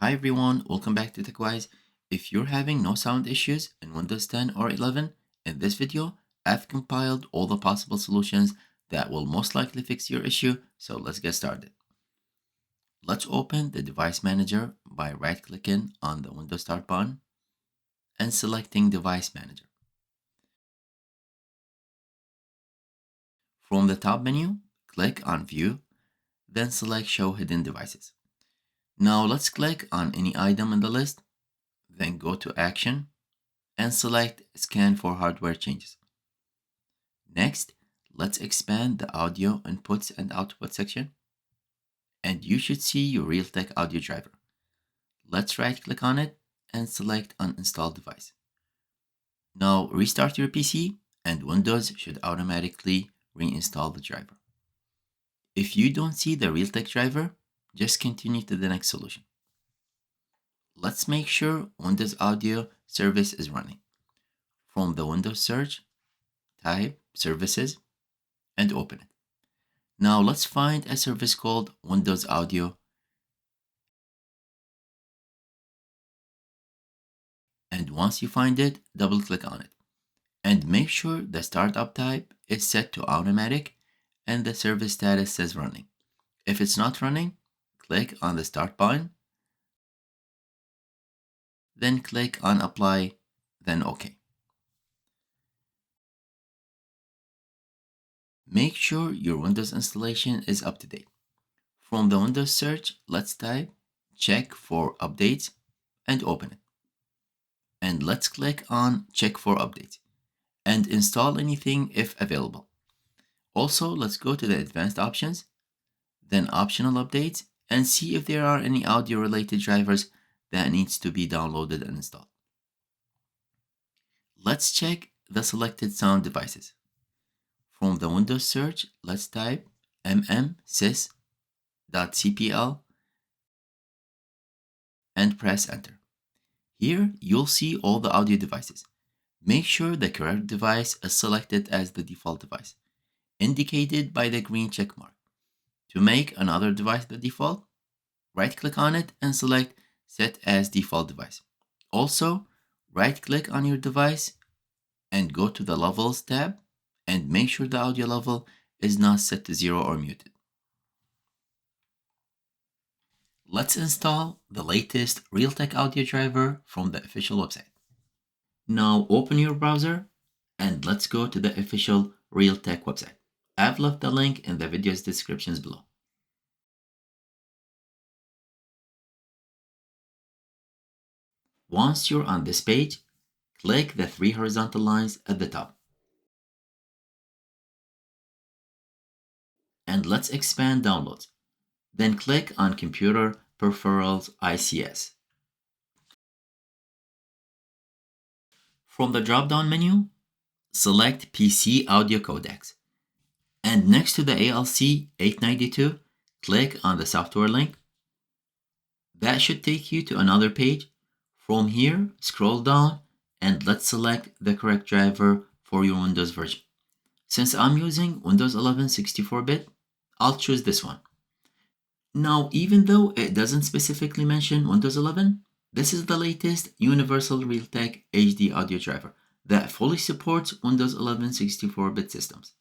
Hi everyone, welcome back to TechWise. If you're having no sound issues in Windows 10 or 11, in this video, I've compiled all the possible solutions that will most likely fix your issue, so let's get started. Let's open the Device Manager by right-clicking on the Windows Start button and selecting Device Manager. From the top menu, click on View, then select Show Hidden Devices. Now let's click on any item in the list, then go to Action, and select Scan for Hardware Changes. Next, let's expand the Audio Inputs and Output section, and you should see your Realtek audio driver. Let's right-click on it and select Uninstall Device. Now restart your PC, and Windows should automatically reinstall the driver. If you don't see the Realtek driver, just continue to the next solution. Let's make sure Windows Audio service is running. From the Windows search, type Services and open it. Now let's find a service called Windows Audio, and once you find it, double click on it and make sure the startup type is set to automatic and the service status says running. If it's not running, click on the start button, then click on apply, then OK. Make sure your Windows installation is up to date. From the Windows search, let's type check for updates and open it. And let's click on check for updates and install anything if available. Also, let's go to the advanced options, then optional updates, and see if there are any audio related drivers that needs to be downloaded and installed. Let's check the selected sound devices. From the Windows search, let's type mmsys.cpl and press enter. Here, you'll see all the audio devices. Make sure the correct device is selected as the default device, indicated by the green check mark. To make another device the default, right-click on it and select Set as Default Device. Also, right-click on your device and go to the Levels tab and make sure the audio level is not set to 0 or muted. Let's install the latest Realtek audio driver from the official website. Now open your browser and let's go to the official Realtek website. I've left the link in the video's descriptions below. Once you're on this page, click the 3 horizontal lines at the top. And let's expand Downloads. Then click on Computer Peripherals ICS. From the drop-down menu, select PC Audio Codecs. And next to the ALC 892, click on the software link. That should take you to another page. From here, scroll down and let's select the correct driver for your Windows version. Since I'm using Windows 11 64-bit, I'll choose this one. Now, even though it doesn't specifically mention Windows 11, this is the latest Universal Realtek HD audio driver that fully supports Windows 11 64-bit systems.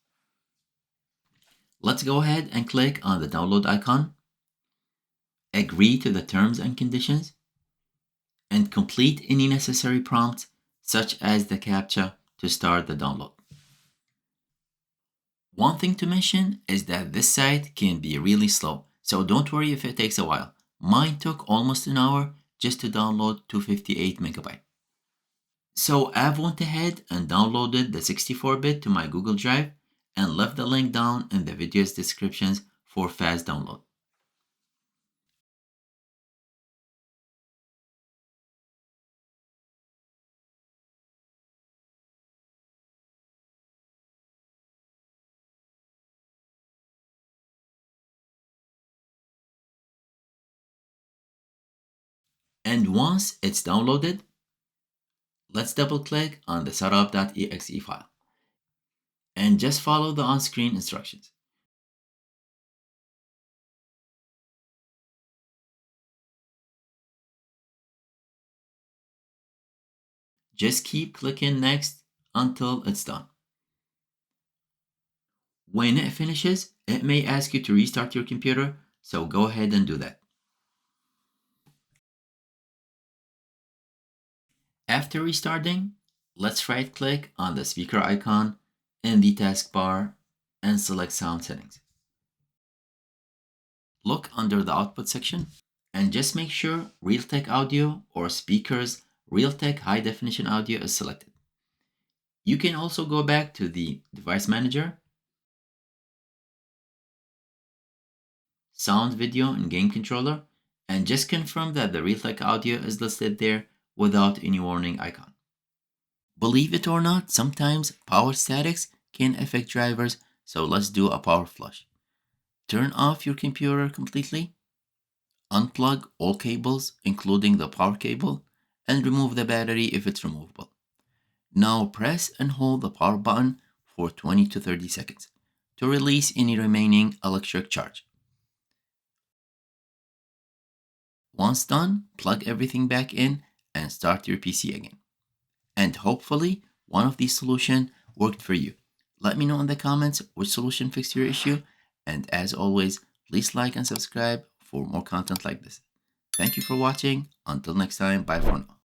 Let's go ahead and click on the download icon, agree to the terms and conditions, and complete any necessary prompts such as the CAPTCHA to start the download. One thing to mention is that this site can be really slow, so don't worry if it takes a while. Mine took almost an hour just to download 258 megabyte. So I've went ahead and downloaded the 64-bit to my Google Drive and left the link down in the video's descriptions for fast download. And once it's downloaded, let's double click on the setup.exe file and just follow the on-screen instructions. Just keep clicking next until it's done. When it finishes, it may ask you to restart your computer, so go ahead and do that. After restarting, let's right-click on the speaker icon in the taskbar and select Sound Settings. Look under the Output section and just make sure Realtek Audio or Speakers Realtek High Definition Audio is selected. You can also go back to the Device Manager, Sound, Video, and Game Controller, and just confirm that the Realtek Audio is listed there without any warning icon. Believe it or not, sometimes power statics can affect drivers, so let's do a power flush. Turn off your computer completely, unplug all cables, including the power cable, and remove the battery if it's removable. Now press and hold the power button for 20 to 30 seconds to release any remaining electric charge. Once done, plug everything back in and start your PC again. And hopefully, one of these solutions worked for you. Let me know in the comments which solution fixed your issue. And as always, please like and subscribe for more content like this. Thank you for watching. Until next time, bye for now.